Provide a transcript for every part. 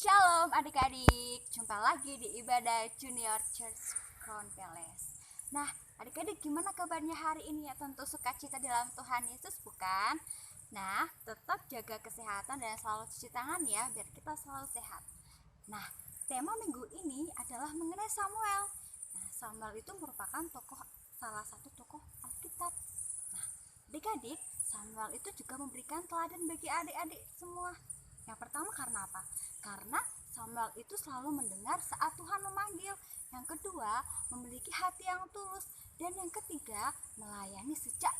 Shalom adik-adik, jumpa lagi di ibadah Junior Church Crown Palace. Nah, adik-adik gimana kabarnya hari ini ya? Tentu sukacita dalam Tuhan Yesus bukan? Nah, tetap jaga kesehatan dan selalu cuci tangan ya, biar kita selalu sehat. Nah, tema minggu ini adalah mengenai Samuel. Nah, Samuel itu merupakan salah satu tokoh Alkitab. Nah, adik-adik, Samuel itu juga memberikan teladan bagi adik-adik semua. Yang pertama karena apa? Karena Samuel itu selalu mendengar saat Tuhan memanggil. Yang kedua, memiliki hati yang tulus. Dan yang ketiga, melayani sejak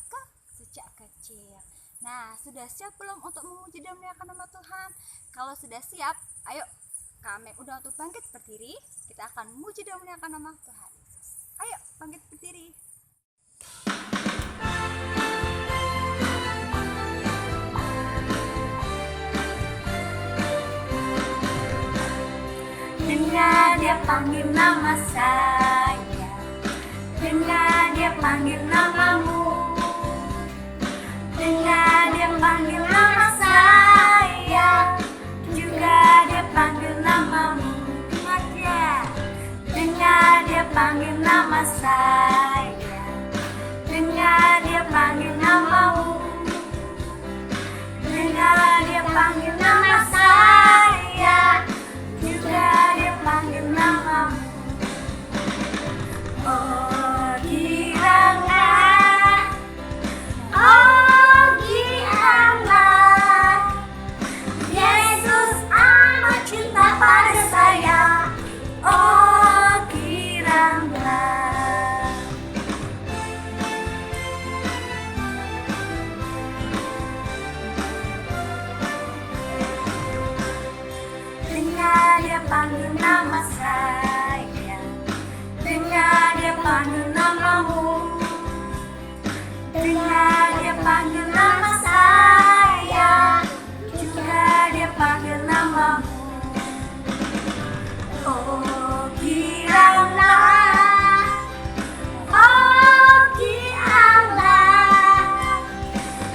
kecil. Nah, sudah siap belum untuk memuji dan memuliakan nama Tuhan? Kalau sudah siap, ayo kami udah untuk bangkit berdiri. Kita akan memuji dan memuliakan nama Tuhan Yesus. Ayo bangkit berdiri. Dengar dia panggil nama saya, dengar dia panggil namamu, dengar dia panggil nama saya, juga dia panggil namamu. Dengar dia panggil nama saya, dengar dia panggil namamu, dengar dia panggil nama saya, juga dia panggil namamu. Oh giranglah, oh giranglah, Yesus amat cinta pada saya. Oh giranglah. Dengar dia panggil nama saya, dengar dia panggil namamu, dengar dia panggil nama saya, juga dia panggil namamu. Oh giranglah, oh giranglah,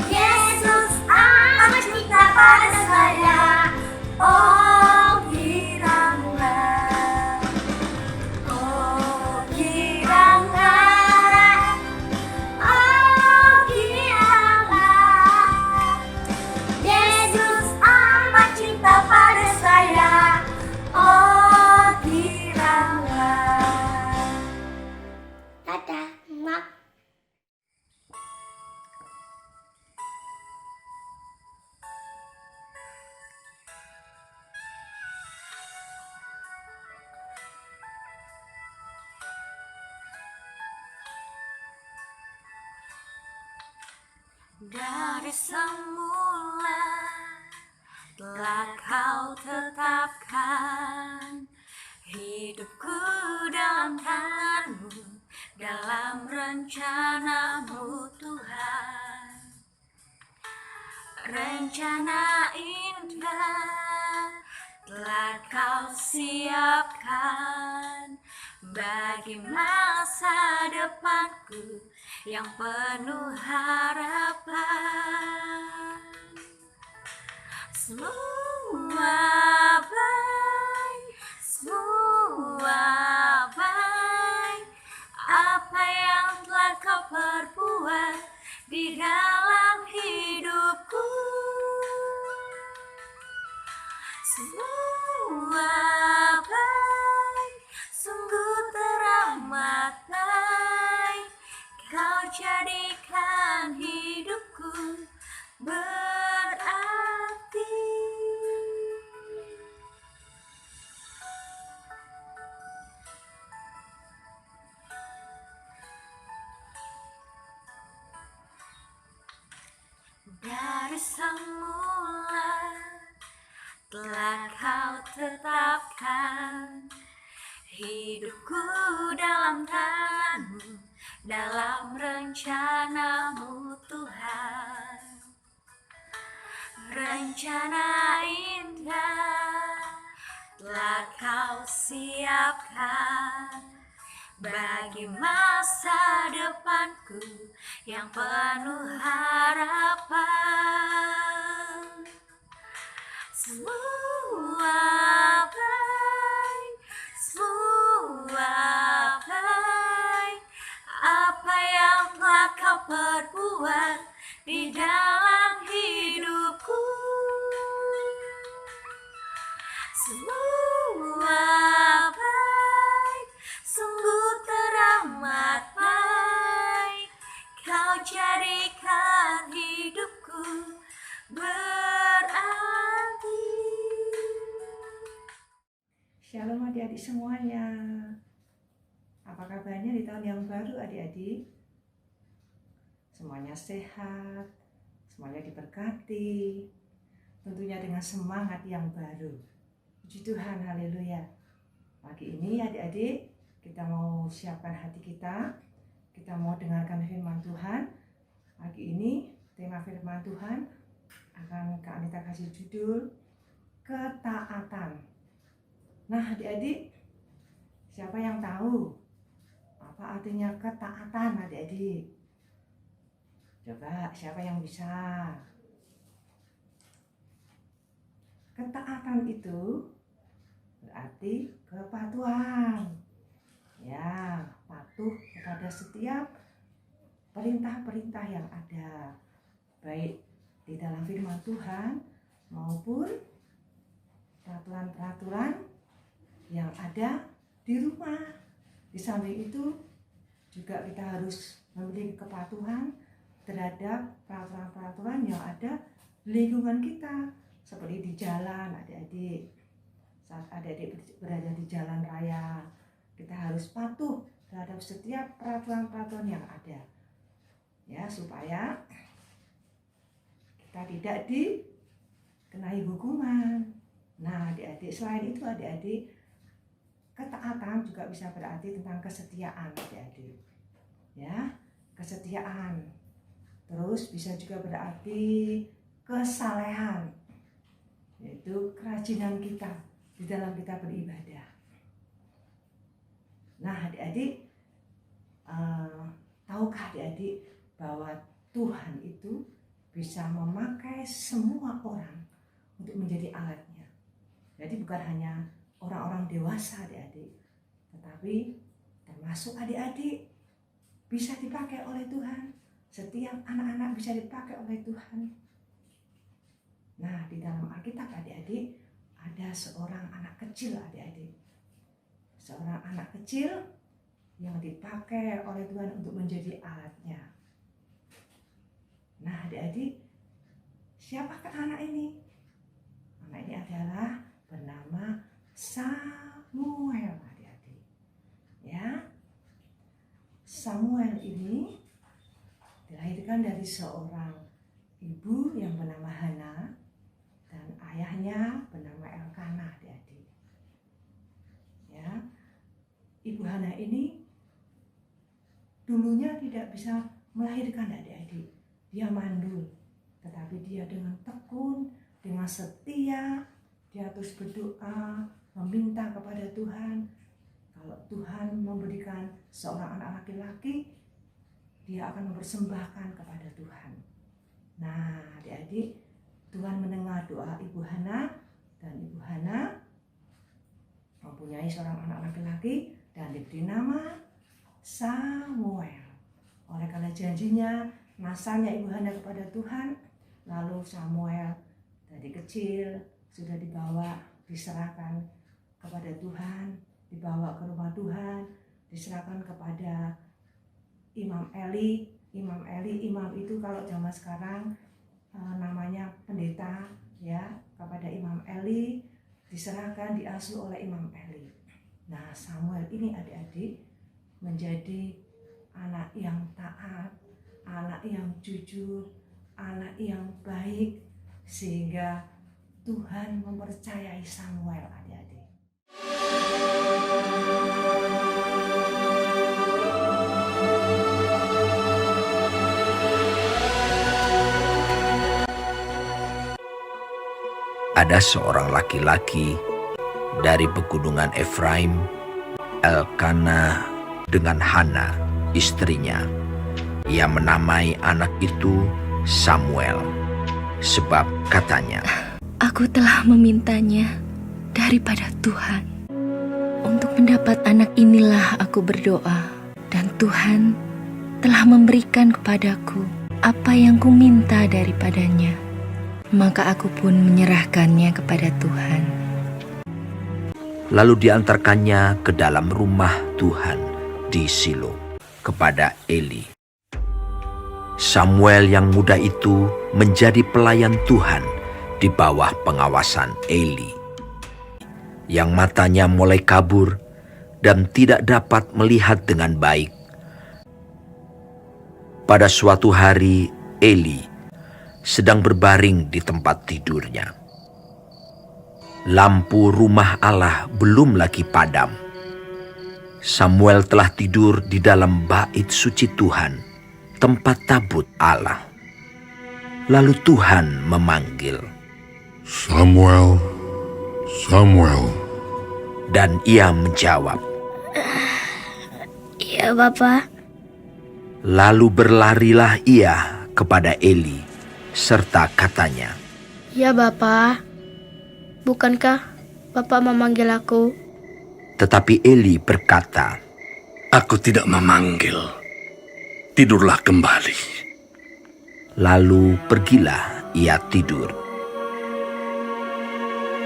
Yesus amat cinta pada saya. Oh giranglah, oh giranglah, oh giranglah, Yesus amat cinta pada saya. Oh giranglah. Dadah, mak. Dari semula telah kau tetapkan hidupku dalam tangan-Mu, dalam rencana-Mu Tuhan. Rencana indah telah kau siapkan bagi masa depanku yang penuh harapan. Semua baik, semua baik, apa yang telah kau perbuat di dalam hidupku. Semua baik, sungguh teramat baik, kau jadikan hidupku berarti. Dari semula telah kau tetapkan hidupku dalam tangan-Mu, dalam rencana-Mu Tuhan. Rencana indah telah kau siapkan bagi masa depanku yang penuh harapan. Semua perbuat di dalam hidupku. Semua baik, sungguh teramat baik. Kau jadikan hidupku berarti. Shalom adik-adik semuanya. Apa kabarnya di tahun yang baru adik-adik? Semuanya sehat, semuanya diberkati, tentunya dengan semangat yang baru. Puji Tuhan, haleluya. Pagi ini adik-adik, kita mau siapkan hati kita mau dengarkan firman Tuhan. Pagi ini tema firman Tuhan akan Kak Anita kasih judul ketaatan. Nah adik-adik, siapa yang tahu apa artinya ketaatan adik-adik? Coba siapa yang bisa? Ketaatan itu berarti kepatuhan. Ya, patuh kepada setiap perintah-perintah yang ada, baik di dalam firman Tuhan maupun peraturan-peraturan yang ada di rumah. Di samping itu juga kita harus memiliki kepatuhan terhadap peraturan-peraturan yang ada di lingkungan kita, seperti di jalan adik-adik. Saat adik-adik berada di jalan raya, kita harus patuh terhadap setiap peraturan-peraturan yang ada, ya, supaya kita tidak dikenai hukuman. Nah adik-adik, selain itu adik-adik, ketaatan juga bisa berarti tentang kesetiaan adik-adik, ya, kesetiaan. Terus bisa juga berarti kesalehan, yaitu kerajinan kita di dalam kita beribadah. Nah adik-adik, tahukah adik-adik bahwa Tuhan itu bisa memakai semua orang untuk menjadi alatnya. Jadi bukan hanya orang-orang dewasa adik-adik, tetapi termasuk adik-adik bisa dipakai oleh Tuhan. Setiap anak-anak bisa dipakai oleh Tuhan. Nah di dalam Alkitab adik-adik ada seorang anak kecil adik-adik. Seorang anak kecil yang dipakai oleh Tuhan untuk menjadi alatnya. Nah adik-adik, siapakah anak ini? Anak ini adalah bernama Samuel adik-adik. Ya, Samuel ini dilahirkan dari seorang ibu yang bernama Hana dan ayahnya bernama Elkanah adik-adik. Ya, Ibu Hana ini dulunya tidak bisa melahirkan adik-adik. Dia mandul, tetapi dia dengan tekun, dengan setia, dia terus berdoa, meminta kepada Tuhan. Kalau Tuhan memberikan seorang anak laki-laki, dia akan mempersembahkan kepada Tuhan. Nah adik-adik, Tuhan mendengar doa Ibu Hana, dan Ibu Hana mempunyai seorang anak laki-laki dan diberi nama Samuel. Oleh karena janjinya, nasanya Ibu Hana kepada Tuhan, lalu Samuel dari kecil sudah diserahkan kepada Tuhan, dibawa ke rumah Tuhan, diserahkan kepada Imam Eli. Imam itu kalau zaman sekarang namanya pendeta, ya, kepada Imam Eli, diserahkan, diasuh oleh Imam Eli. Nah Samuel ini adik-adik menjadi anak yang taat, anak yang jujur, anak yang baik, sehingga Tuhan mempercayai Samuel adik-adik. Ada seorang laki-laki dari pegunungan Efraim, Elkanah, dengan Hana, istrinya. Ia menamai anak itu Samuel, sebab katanya, "Aku telah memintanya daripada Tuhan. Untuk mendapat anak inilah aku berdoa, dan Tuhan telah memberikan kepadaku apa yang kuminta daripadanya, maka aku pun menyerahkannya kepada Tuhan. Lalu diantarkannya ke dalam rumah Tuhan di Silo kepada Eli. Samuel yang muda itu menjadi pelayan Tuhan di bawah pengawasan Eli, yang matanya mulai kabur dan tidak dapat melihat dengan baik. Pada suatu hari, Eli sedang berbaring di tempat tidurnya. Lampu rumah Allah belum lagi padam. Samuel telah tidur di dalam bait suci Tuhan, tempat tabut Allah. Lalu Tuhan memanggil, Samuel, Samuel. dan ia menjawab, Iya, Bapak. lalu berlarilah ia kepada Eli, serta katanya, Ya, Bapak. Bukankah Bapak memanggil aku? tetapi Eli berkata, Aku tidak memanggil. Tidurlah kembali. lalu pergilah ia tidur.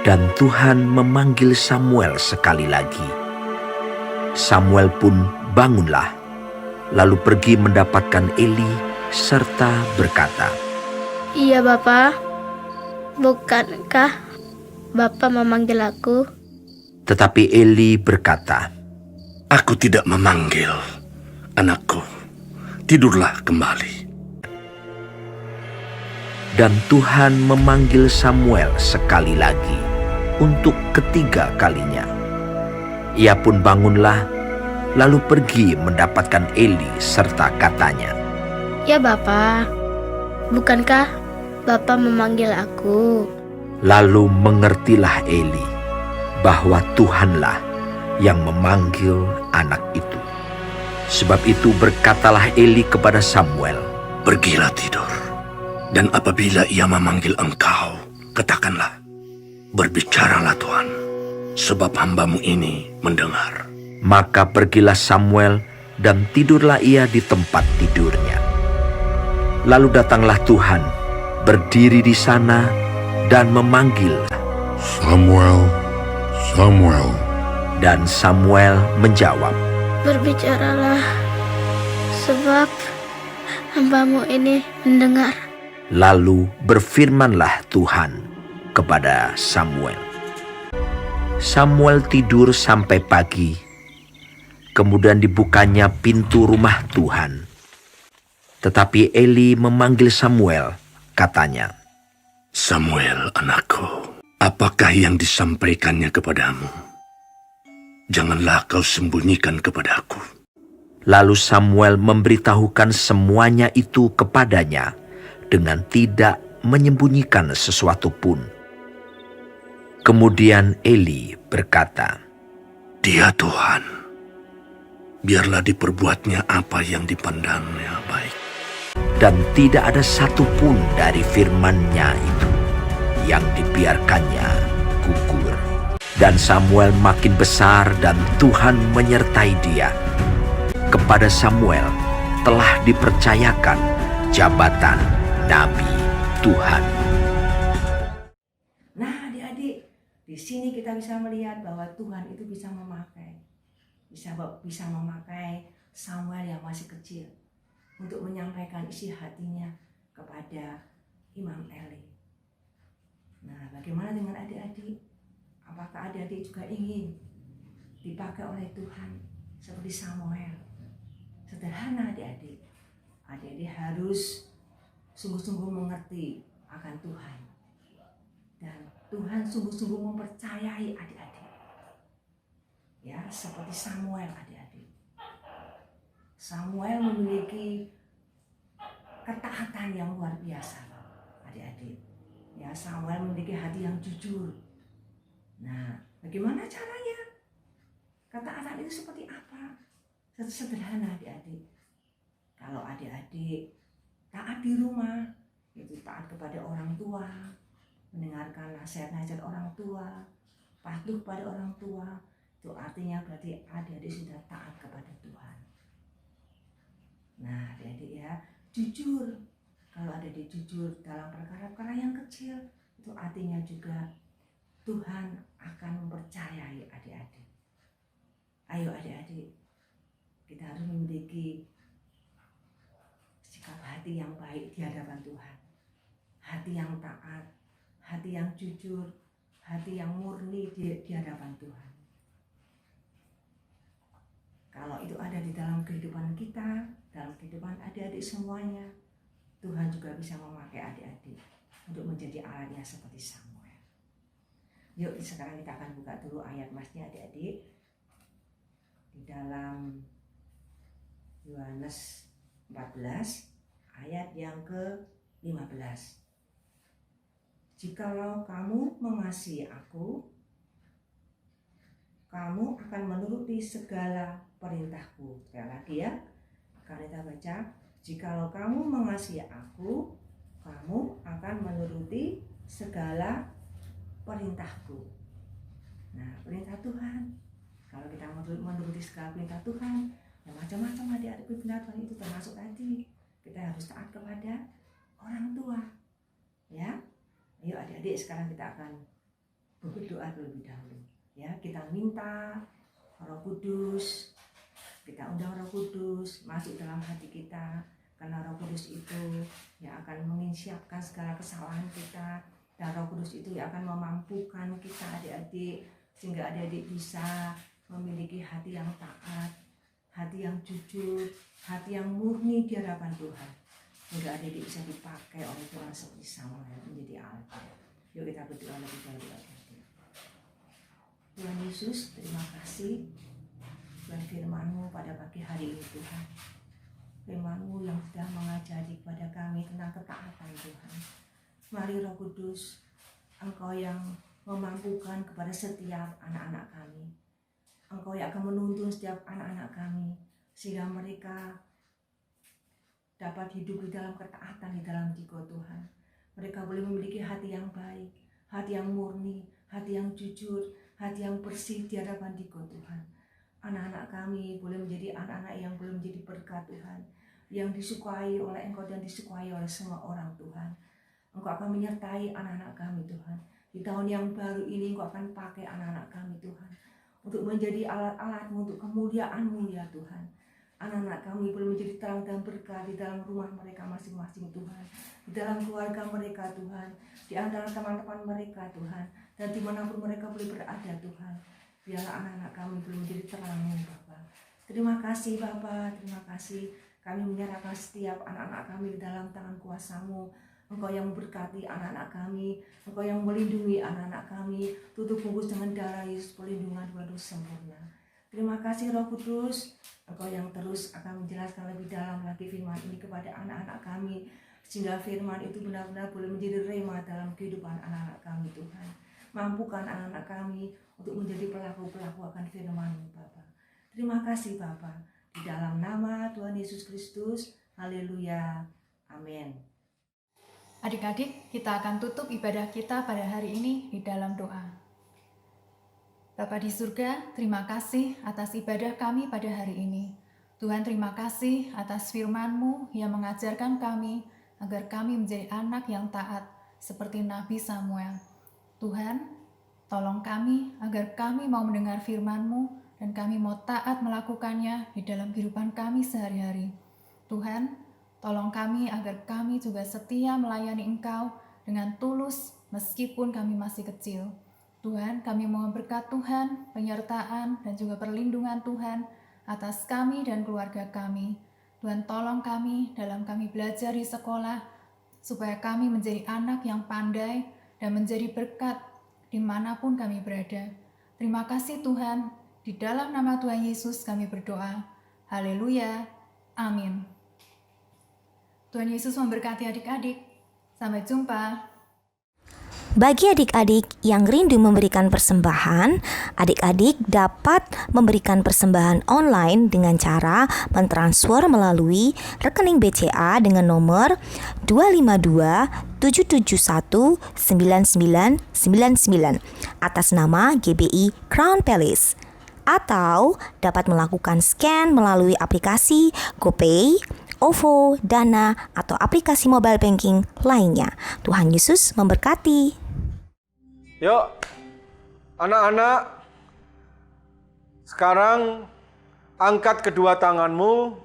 Dan Tuhan memanggil Samuel sekali lagi. Samuel pun bangunlah, lalu pergi mendapatkan Eli serta berkata, Iya, Bapak. Bukankah Bapak memanggil aku? tetapi Eli berkata, Aku tidak memanggil. Anakku, tidurlah kembali. dan Tuhan memanggil Samuel sekali lagi untuk ketiga kalinya. Ia pun bangunlah, lalu pergi mendapatkan Eli serta katanya, Ya, Bapak. Bukankah Bapak memanggil aku? lalu mengertilah Eli bahwa Tuhanlah yang memanggil anak itu. Sebab itu berkatalah Eli kepada Samuel, Pergilah tidur. Dan apabila ia memanggil engkau, katakanlah, Berbicaralah Tuhan, sebab hambamu ini mendengar. maka pergilah Samuel dan tidurlah ia di tempat tidurnya. Lalu datanglah Tuhan, berdiri di sana dan memanggil, Samuel, Samuel. dan Samuel menjawab, Berbicaralah, sebab hambamu ini mendengar. Lalu berfirmanlah Tuhan kepada Samuel. Samuel tidur sampai pagi. Kemudian dibukanya pintu rumah Tuhan. Tetapi Eli memanggil Samuel, katanya, Samuel, anakku, apakah yang disampaikannya kepadamu? Janganlah kau sembunyikan kepadaku. Lalu Samuel memberitahukan semuanya itu kepadanya dengan tidak menyembunyikan sesuatu pun. Kemudian Eli berkata, Dia Tuhan, biarlah diperbuatnya apa yang dipandangnya baik. dan tidak ada satupun dari firman-Nya itu yang dibiarkannya gugur. Dan Samuel makin besar dan Tuhan menyertai dia. Kepada Samuel telah dipercayakan jabatan Nabi Tuhan. Nah, adik-adik, di sini kita bisa melihat bahwa Tuhan itu bisa memakai Samuel yang masih kecil untuk menyampaikan isi hatinya kepada Imam Eli. Nah, bagaimana dengan adik-adik? Apakah adik-adik juga ingin dipakai oleh Tuhan seperti Samuel? Sederhana adik-adik. Adik-adik harus sungguh-sungguh mengerti akan Tuhan. Dan Tuhan sungguh-sungguh mempercayai adik-adik. Ya, seperti Samuel adik-adik. Samuel memiliki ketaatan yang luar biasa adik-adik. Ya, Samuel memiliki hati yang jujur. Nah, bagaimana caranya? Ketaatan itu seperti apa? Sederhana adik-adik. Kalau adik-adik taat di rumah, itu taat kepada orang tua, mendengarkan nasihat-nasihat orang tua, patuh pada orang tua, itu artinya berarti adik-adik sudah taat kepada Tuhan. Nah, adik-adik ya, jujur. Kalau adik-adik jujur dalam perkara-perkara yang kecil, itu artinya juga Tuhan akan mempercayai adik-adik. Ayo adik-adik, kita harus memiliki sikap hati yang baik di hadapan Tuhan. Hati yang taat, hati yang jujur, hati yang murni di hadapan Tuhan. Kalau itu ada di dalam kehidupan kita, dalam kehidupan adik-adik semuanya, Tuhan juga bisa memakai adik-adik untuk menjadi alatnya seperti Samuel. Yuk sekarang kita akan buka dulu ayat masnya adik-adik. Di dalam Yohanes 14 ayat yang ke-15. Jikalau kamu mengasihi aku, kamu akan menuruti segala perintahku. Sekali lagi ya, kalau kita baca, jikalau kamu mengasihi aku, kamu akan menuruti segala perintahku. Nah, perintah Tuhan. Kalau kita menuruti segala perintah Tuhan, ya macam-macam adik-adik perintah Tuhan itu termasuk tadi. Kita harus taat kepada orang tua. Ya, ayo adik-adik sekarang kita akan berdoa terlebih dahulu. Ya, kita minta Roh Kudus, kita undang Roh Kudus masuk dalam hati kita, karena Roh Kudus itu yang akan menginsyapkan segala kesalahan kita, dan Roh Kudus itu yang akan memampukan kita adik-adik, sehingga adik-adik bisa memiliki hati yang taat, hati yang jujur, hati yang murni di hadapan Tuhan, sehingga adik-adik bisa dipakai oleh Tuhan seperti Samuel menjadi alat. Yuk kita berdoa lebih dahulu adik-adik. Tuhan Yesus, terima kasih Tuhan firman-Mu pada pagi hari ini Tuhan. Firman-Mu yang sudah mengajari kepada kami tentang ketaatan Tuhan. Mari Roh Kudus, Engkau yang memampukan kepada setiap anak-anak kami. Engkau yang akan menuntun setiap anak-anak kami, sehingga mereka dapat hidup di dalam ketaatan di dalam Dikau Tuhan. Mereka boleh memiliki hati yang baik, hati yang murni, hati yang jujur, hati yang bersih di hadapan Dikau Tuhan. Anak-anak kami boleh menjadi anak-anak yang boleh menjadi berkat Tuhan, yang disukai oleh Engkau dan disukai oleh semua orang Tuhan. Engkau akan menyertai anak-anak kami Tuhan. Di tahun yang baru ini Engkau akan pakai anak-anak kami Tuhan, untuk menjadi alat-alat-Mu untuk kemuliaan-Mu ya Tuhan. Anak-anak kami boleh menjadi terang dan berkat di dalam rumah mereka masing-masing Tuhan, di dalam keluarga mereka Tuhan, di antara teman-teman mereka Tuhan, dan dimanapun mereka boleh berada Tuhan. Biarlah anak-anak kami boleh menjadi terang-Mu Bapa. Terima kasih Bapa, terima kasih. Kami menyerahkan setiap anak-anak kami di dalam tangan kuasa-Mu. Engkau yang memberkati anak-anak kami, Engkau yang melindungi anak-anak kami, tutup bungkus dengan darah Yesus, perlindungan Kudus sempurna. Terima kasih Roh Kudus, Engkau yang terus akan menjelaskan lebih dalam lagi firman ini kepada anak-anak kami, sehingga firman itu benar-benar boleh menjadi rema dalam kehidupan anak-anak kami Tuhan. Mampukan anak-anak kami untuk menjadi pelaku-pelaku akan firman-Mu Bapa. Terima kasih Bapa, di dalam nama Tuhan Yesus Kristus, haleluya, amin. Adik-adik, kita akan tutup ibadah kita pada hari ini di dalam doa. Bapa di surga, terima kasih atas ibadah kami pada hari ini. Tuhan, terima kasih atas firman-Mu yang mengajarkan kami agar kami menjadi anak yang taat seperti Nabi Samuel. Tuhan, tolong kami agar kami mau mendengar firman-Mu dan kami mau taat melakukannya di dalam kehidupan kami sehari-hari. Tuhan, tolong kami agar kami juga setia melayani Engkau dengan tulus meskipun kami masih kecil. Tuhan, kami mohon berkat Tuhan, penyertaan dan juga perlindungan Tuhan atas kami dan keluarga kami. Tuhan, tolong kami dalam kami belajar di sekolah, supaya kami menjadi anak yang pandai dan menjadi berkat dimanapun kami berada. Terima kasih Tuhan, di dalam nama Tuhan Yesus kami berdoa. Haleluya, amin. Tuhan Yesus memberkati adik-adik. Sampai jumpa. Bagi adik-adik yang rindu memberikan persembahan, adik-adik dapat memberikan persembahan online dengan cara mentransfer melalui rekening BCA dengan nomor 252-771-9999 atas nama GBI Crown Palace, atau dapat melakukan scan melalui aplikasi GoPay, OVO, Dana, atau aplikasi mobile banking lainnya. Tuhan Yesus memberkati. Yuk, anak-anak, sekarang angkat kedua tanganmu.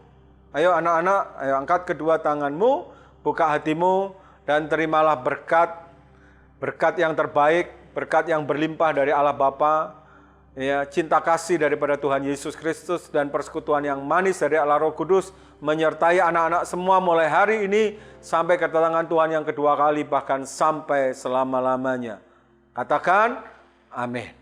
Ayo anak-anak, ayo angkat kedua tanganmu, buka hatimu, dan terimalah berkat yang terbaik, berkat yang berlimpah dari Allah Bapa, ya, cinta kasih daripada Tuhan Yesus Kristus, dan persekutuan yang manis dari Allah Roh Kudus menyertai anak-anak semua mulai hari ini sampai kedatangan Tuhan yang kedua kali, bahkan sampai selama-lamanya. Katakan amin.